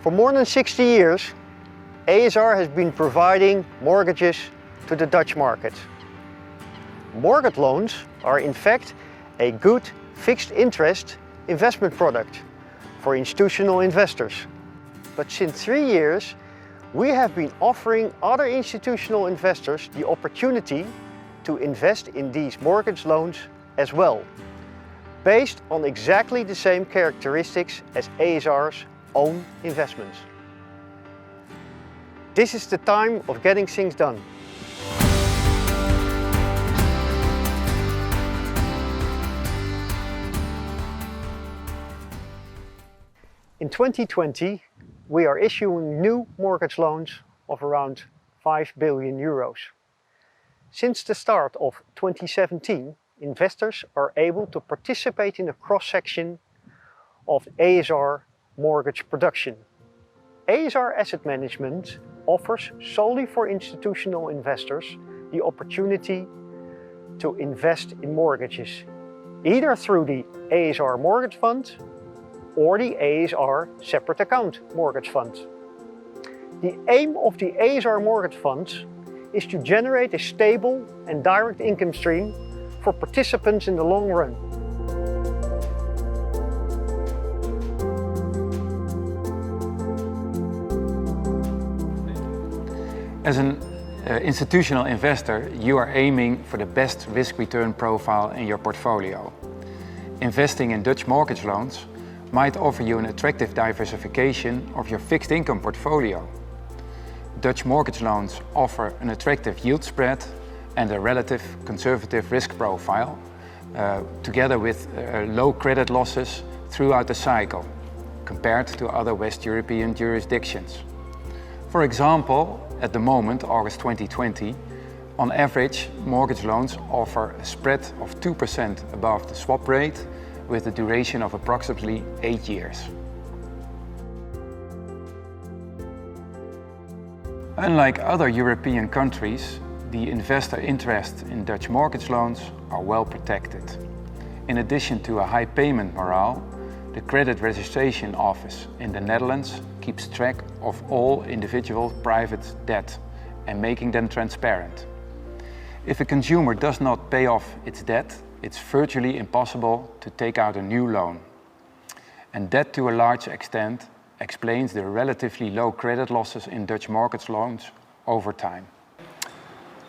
For more than 60 years, a.s.r. has been providing mortgages to the Dutch market. Mortgage loans are in fact a good fixed interest investment product for institutional investors. But since 3 years, we have been offering other institutional investors the opportunity to invest in these mortgage loans as well, based on exactly the same characteristics as a.s.r.'s own investments. This is the time of getting things done. In 2020, we are issuing new mortgage loans of around 5 billion euros. Since the start of 2017, investors are able to participate in the cross-section of a.s.r. mortgage production. a.s.r. Asset Management offers solely for institutional investors the opportunity to invest in mortgages, either through the a.s.r. Mortgage Fund or the a.s.r. Separate Account Mortgage Fund. The aim of the a.s.r. Mortgage Funds is to generate a stable and direct income stream for participants in the long run. As an institutional investor, you are aiming for the best risk-return profile in your portfolio. Investing in Dutch mortgage loans might offer you an attractive diversification of your fixed income portfolio. Dutch mortgage loans offer an attractive yield spread and a relative conservative risk profile, together with low credit losses throughout the cycle, compared to other West European jurisdictions. For example, at the moment, August 2020, on average, mortgage loans offer a spread of 2% above the swap rate, with a duration of approximately 8 years. Unlike other European countries, the investor interest in Dutch mortgage loans are well protected. In addition to a high payment morale, the Credit Registration Office in the Netherlands keeps track of all individual private debt and making them transparent. If a consumer does not pay off its debt, it's virtually impossible to take out a new loan. And that, to a large extent, explains the relatively low credit losses in Dutch mortgage loans over time.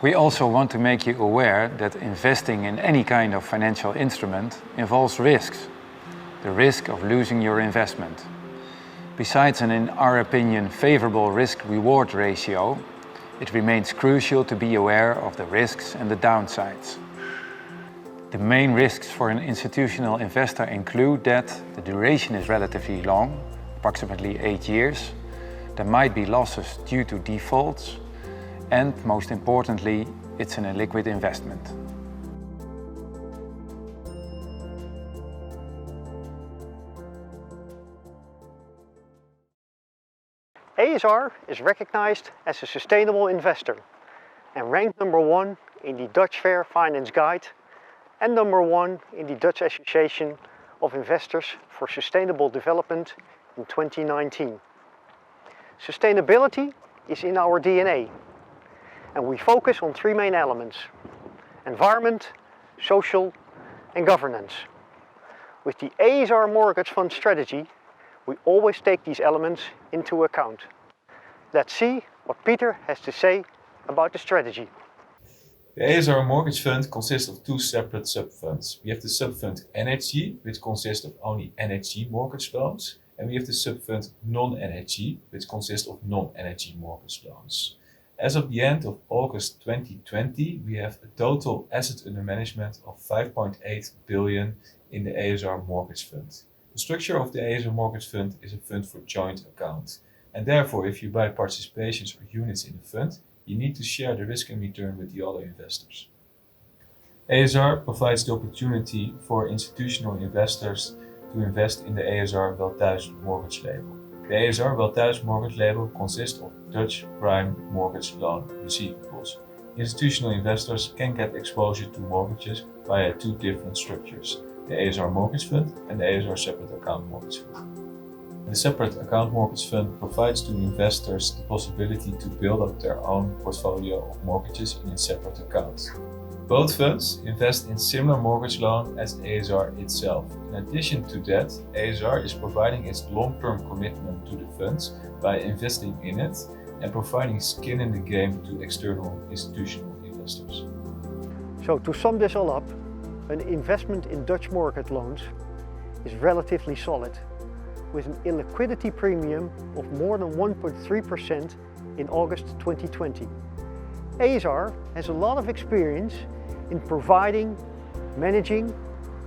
We also want to make you aware that investing in any kind of financial instrument involves risks. The risk of losing your investment. Besides an, in our opinion, favorable risk-reward ratio, it remains crucial to be aware of the risks and the downsides. The main risks for an institutional investor include that the duration is relatively long, approximately 8 years. There might be losses due to defaults, and most importantly, it's an illiquid investment. a.s.r. is recognized as a sustainable investor and ranked number 1 in the Dutch Fair Finance Guide and number 1 in the Dutch Association of Investors for Sustainable Development in 2019. Sustainability is in our DNA, and we focus on 3 main elements: environment, social and governance. With the a.s.r. Mortgage Fund strategy, we always take these elements into account. Let's see what Peter has to say about the strategy. The a.s.r. Mortgage Fund consists of 2 separate sub-funds. We have the sub-fund NHG, which consists of only NHG mortgage loans, and we have the sub-fund non-NHG, which consists of non-NHG mortgage loans. As of the end of August 2020, we have a total asset under management of 5.8 billion in the a.s.r. Mortgage Fund. The structure of the a.s.r. Mortgage Fund is a fund for joint account, and therefore if you buy participations or units in the fund, you need to share the risk and return with the other investors. a.s.r. provides the opportunity for institutional investors to invest in the a.s.r. Wel-thuis mortgage label. The a.s.r. Wel-thuis mortgage label consists of Dutch prime mortgage loan receivables. Institutional investors can get exposure to mortgages via 2 different structures: the a.s.r. Mortgage Fund and the a.s.r. Separate Account Mortgage Fund. The separate account mortgage fund provides to investors the possibility to build up their own portfolio of mortgages in a separate account. Both funds invest in similar mortgage loan as a.s.r. itself. In addition to that, a.s.r. is providing its long-term commitment to the funds by investing in it and providing skin in the game to external institutional investors. So to sum this all up, an investment in Dutch mortgage loans is relatively solid, with an illiquidity premium of more than 1.3% in August 2020. a.s.r. has a lot of experience in providing, managing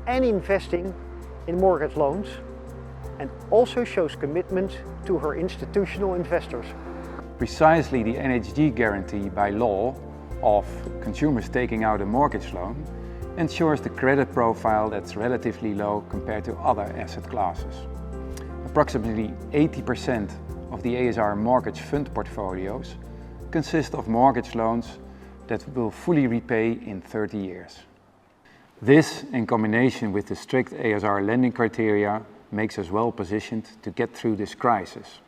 and investing in mortgage loans, and also shows commitment to her institutional investors. Precisely the NHG guarantee by law of consumers taking out a mortgage loan ensures the credit profile that's relatively low compared to other asset classes. Approximately 80% of the a.s.r. mortgage fund portfolios consist of mortgage loans that will fully repay in 30 years. This, in combination with the strict a.s.r. lending criteria, makes us well positioned to get through this crisis.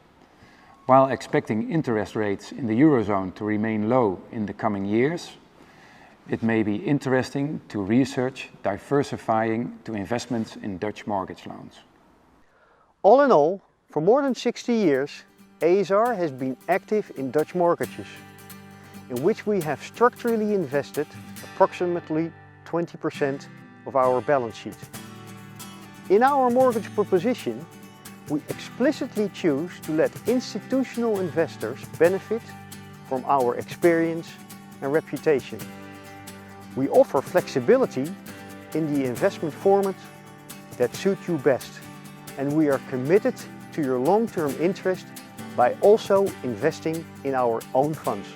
While expecting interest rates in the Eurozone to remain low in the coming years, it may be interesting to research diversifying to investments in Dutch mortgage loans. All in all, for more than 60 years, a.s.r. has been active in Dutch mortgages, in which we have structurally invested approximately 20% of our balance sheet. In our mortgage proposition, we explicitly choose to let institutional investors benefit from our experience and reputation. We offer flexibility in the investment format that suits you best, and we are committed to your long-term interest by also investing in our own funds.